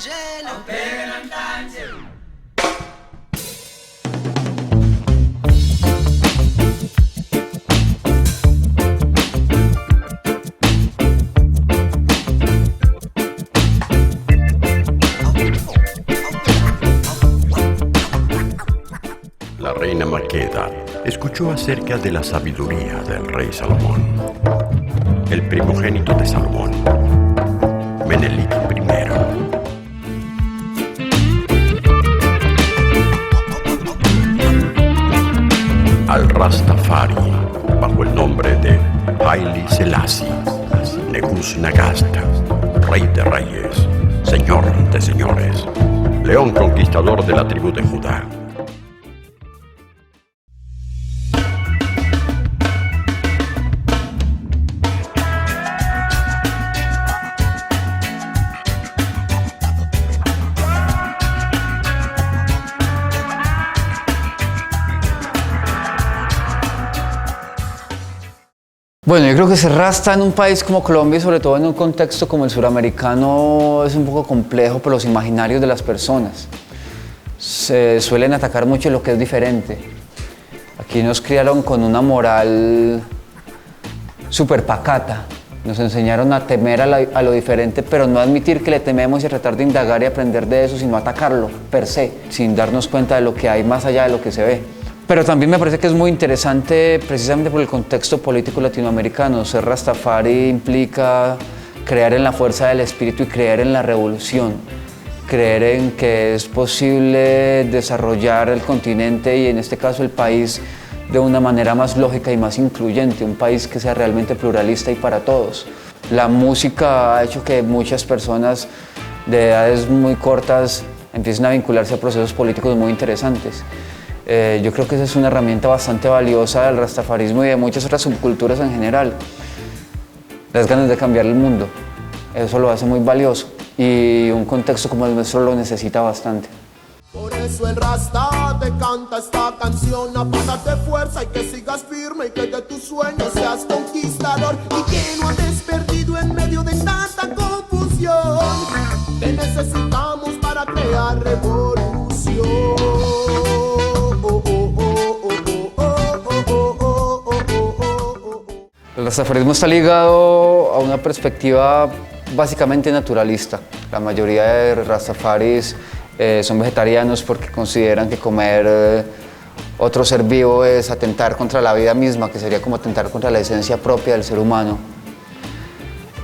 La reina Maqueda escuchó acerca de la sabiduría del rey Salomón, el primogénito de Salomón, Menelik I. Al Rastafari, bajo el nombre de Haile Selassie, Negus Nagasta, rey de reyes, señor de señores, león conquistador de la tribu de Judá. Bueno, yo creo que ser rasta en un país como Colombia y sobre todo en un contexto como el suramericano es un poco complejo por los imaginarios de las personas. Se suelen atacar mucho lo que es diferente. Aquí nos criaron con una moral súper pacata. Nos enseñaron a temer a lo diferente, pero no admitir que le tememos y a tratar de indagar y aprender de eso, sino atacarlo per se, sin darnos cuenta de lo que hay más allá de lo que se ve. Pero también me parece que es muy interesante precisamente por el contexto político latinoamericano. Ser Rastafari implica creer en la fuerza del espíritu y creer en la revolución. Creer en que es posible desarrollar el continente y en este caso el país de una manera más lógica y más incluyente, un país que sea realmente pluralista y para todos. La música ha hecho que muchas personas de edades muy cortas empiecen a vincularse a procesos políticos muy interesantes. Yo creo que esa es una herramienta bastante valiosa del rastafarismo y de muchas otras subculturas en general. Las ganas de cambiar el mundo, eso lo hace muy valioso y un contexto como el nuestro lo necesita bastante. Por eso el Rasta te canta esta canción, apágate fuerza y que sigas firme y que de tus sueños seas conquistador y que no andes perdido en medio de tanta confusión. Te necesitamos para crear revolución. El rastafarismo está ligado a una perspectiva básicamente naturalista. La mayoría de rastafaris son vegetarianos porque consideran que comer otro ser vivo es atentar contra la vida misma, que sería como atentar contra la esencia propia del ser humano.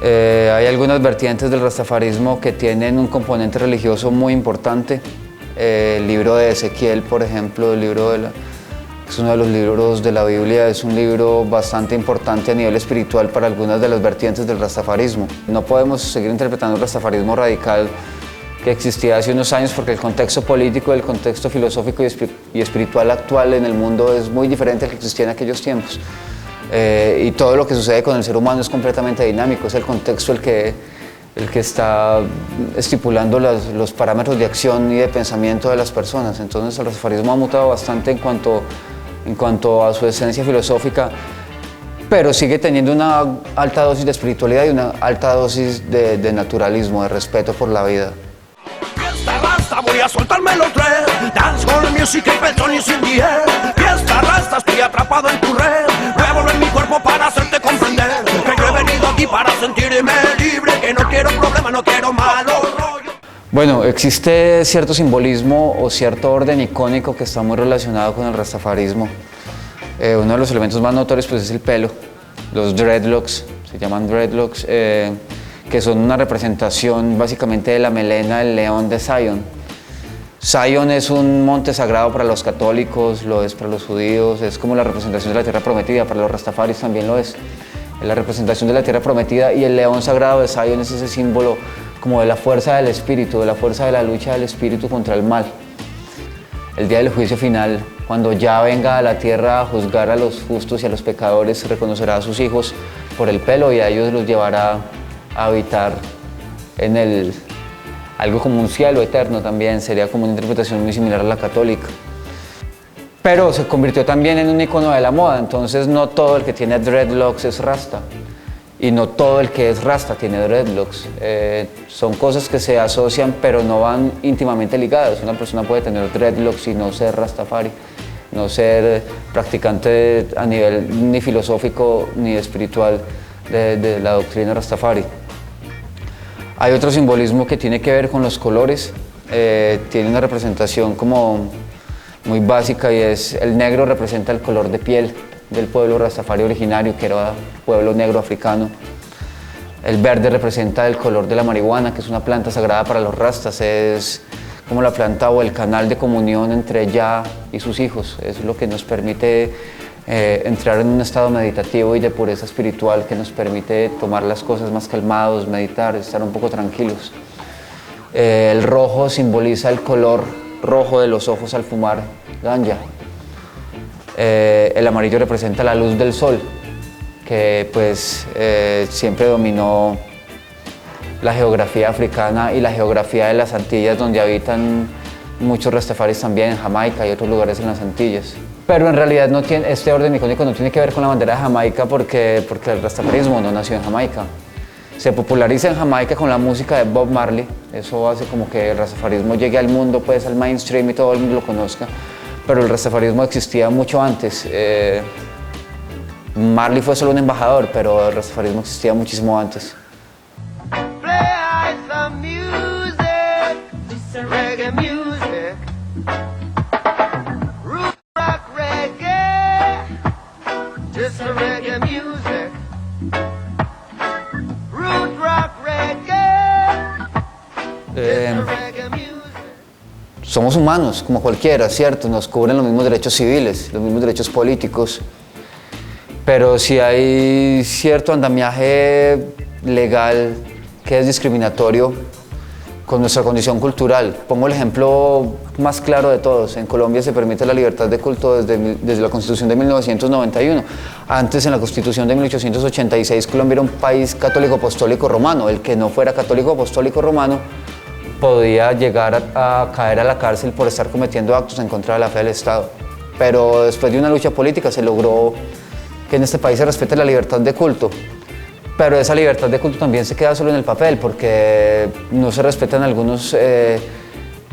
Hay algunas vertientes del rastafarismo que tienen un componente religioso muy importante. El libro de Ezequiel, por ejemplo, es uno de los libros de la Biblia, es un libro bastante importante a nivel espiritual para algunas de las vertientes del rastafarismo. No podemos seguir interpretando el rastafarismo radical que existía hace unos años porque el contexto político, el contexto filosófico y espiritual actual en el mundo es muy diferente al que existía en aquellos tiempos. Y todo lo que sucede con el ser humano es completamente dinámico, es el contexto el que está estipulando los parámetros de acción y de pensamiento de las personas. Entonces el rastafarismo ha mutado bastante en cuanto a su esencia filosófica, pero sigue teniendo una alta dosis de espiritualidad y una alta dosis de naturalismo, de respeto por la vida. Fiesta rasta, voy a soltarme los tres. Dance con music y pezones in the air. Fiesta rasta, estoy atrapado en tu red. Voy a volver mi cuerpo para hacerte comprender que yo he venido aquí para sentirme libre, que no quiero problemas, no quiero malos rollos. Bueno, existe cierto simbolismo o cierto orden icónico que está muy relacionado con el rastafarismo. Uno de los elementos más notorios pues, es el pelo. Los dreadlocks, se llaman dreadlocks, que son una representación básicamente de la melena del león de Sion. Sion es un monte sagrado para los católicos, lo es para los judíos, es como la representación de la tierra prometida, para los rastafaris también lo es. Es la representación de la tierra prometida y el león sagrado de Sion es ese símbolo como de la fuerza del espíritu, de la fuerza de la lucha del espíritu contra el mal. El día del juicio final, cuando ya venga a la tierra a juzgar a los justos y a los pecadores, reconocerá a sus hijos por el pelo y a ellos los llevará a habitar en algo como un cielo eterno también, sería como una interpretación muy similar a la católica. Pero se convirtió también en un icono de la moda, entonces no todo el que tiene dreadlocks es rasta. Y no todo el que es rasta tiene dreadlocks. Son cosas que se asocian pero no van íntimamente ligadas. Una persona puede tener dreadlocks y no ser rastafari, no ser practicante a nivel ni filosófico ni espiritual de la doctrina rastafari. Hay otro simbolismo que tiene que ver con los colores. Tiene una representación como muy básica y es el negro representa el color de piel del pueblo rastafari originario, que era pueblo negro africano. El verde representa el color de la marihuana, que es una planta sagrada para los rastas, es como la planta o el canal de comunión entre ella y sus hijos. Es lo que nos permite entrar en un estado meditativo y de pureza espiritual, que nos permite tomar las cosas más calmados, meditar, estar un poco tranquilos. El rojo simboliza el color rojo de los ojos al fumar ganja. El amarillo representa la luz del sol, que pues siempre dominó la geografía africana y la geografía de las Antillas, donde habitan muchos rastafaris también, en Jamaica y otros lugares en las Antillas. Pero en realidad no tiene, este orden icónico no tiene que ver con la bandera de Jamaica porque el rastafarismo no nació en Jamaica. Se populariza en Jamaica con la música de Bob Marley, eso hace como que el rastafarismo llegue al mundo, pues al mainstream y todo el mundo lo conozca. Pero el rastafarismo existía mucho antes. Marley fue solo un embajador, pero el rastafarismo existía muchísimo antes. Play some music, reggae music, root rock reggae, just a reggae music, root rock reggae, just a reggae music. Somos humanos, como cualquiera, ¿cierto? Nos cubren los mismos derechos civiles, los mismos derechos políticos, pero si hay cierto andamiaje legal que es discriminatorio con nuestra condición cultural. Pongo el ejemplo más claro de todos. En Colombia se permite la libertad de culto desde la Constitución de 1991. Antes, en la Constitución de 1886, Colombia era un país católico apostólico romano. El que no fuera católico apostólico romano podía llegar a caer a la cárcel por estar cometiendo actos en contra de la fe del Estado. Pero después de una lucha política se logró que en este país se respete la libertad de culto. Pero esa libertad de culto también se queda solo en el papel porque no se respetan algunos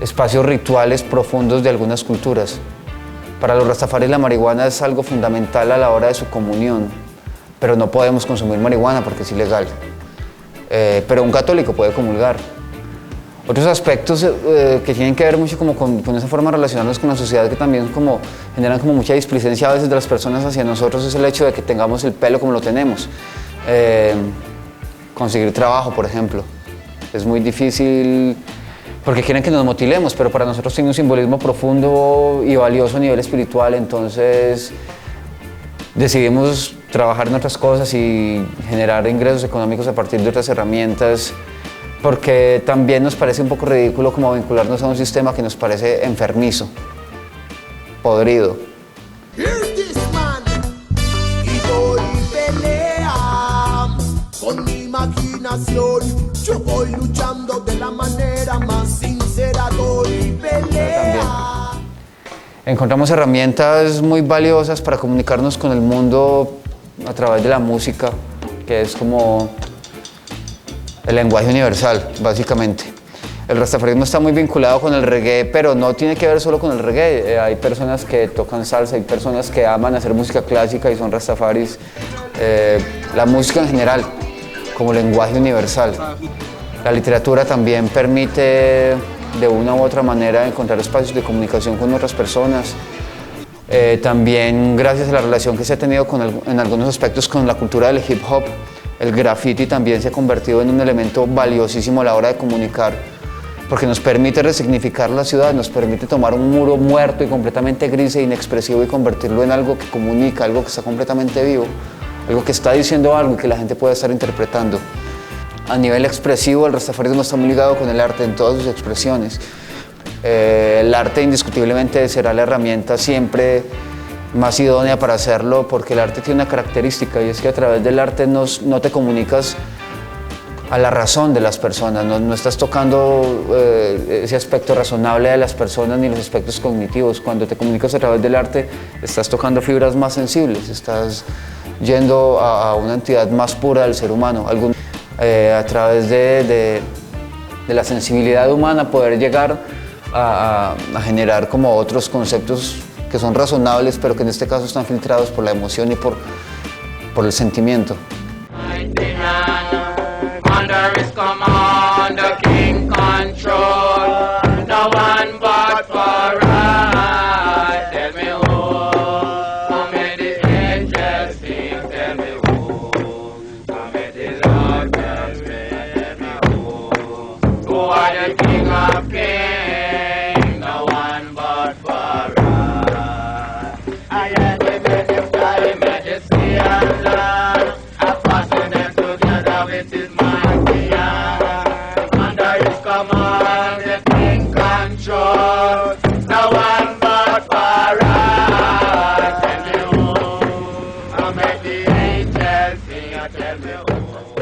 espacios rituales profundos de algunas culturas. Para los rastafaris la marihuana es algo fundamental a la hora de su comunión, pero no podemos consumir marihuana porque es ilegal. Pero un católico puede comulgar. Otros aspectos que tienen que ver mucho como con esa forma de relacionarnos con la sociedad, que también generan como mucha displicencia a veces de las personas hacia nosotros, es el hecho de que tengamos el pelo como lo tenemos. Conseguir trabajo, por ejemplo. Es muy difícil porque quieren que nos motilemos, pero para nosotros tiene un simbolismo profundo y valioso a nivel espiritual, entonces decidimos trabajar en otras cosas y generar ingresos económicos a partir de otras herramientas, porque también nos parece un poco ridículo como vincularnos a un sistema que nos parece enfermizo, podrido. Here's this man, y voy pelea con mi imaginación. Yo voy luchando de la manera más sincera, doy pelea. Encontramos herramientas muy valiosas para comunicarnos con el mundo a través de la música, que es como el lenguaje universal, básicamente. El rastafarismo está muy vinculado con el reggae, pero no tiene que ver solo con el reggae. Hay personas que tocan salsa, hay personas que aman hacer música clásica y son rastafaris. La música en general, como lenguaje universal. La literatura también permite de una u otra manera encontrar espacios de comunicación con otras personas. También gracias a la relación que se ha tenido en algunos aspectos con la cultura del hip hop, el graffiti también se ha convertido en un elemento valiosísimo a la hora de comunicar, porque nos permite resignificar la ciudad, nos permite tomar un muro muerto y completamente gris e inexpresivo y convertirlo en algo que comunica, algo que está completamente vivo, algo que está diciendo algo y que la gente puede estar interpretando. A nivel expresivo, el rastafarismo está muy ligado con el arte en todas sus expresiones. El arte indiscutiblemente será la herramienta siempre más idónea para hacerlo, porque el arte tiene una característica y es que a través del arte no te comunicas a la razón de las personas, no estás tocando ese aspecto razonable de las personas ni los aspectos cognitivos. Cuando te comunicas a través del arte estás tocando fibras más sensibles, estás yendo a una entidad más pura del ser humano. A través de la sensibilidad humana poder llegar a generar como otros conceptos que son razonables, pero que en este caso están filtrados por la emoción y por el sentimiento. Tell me who.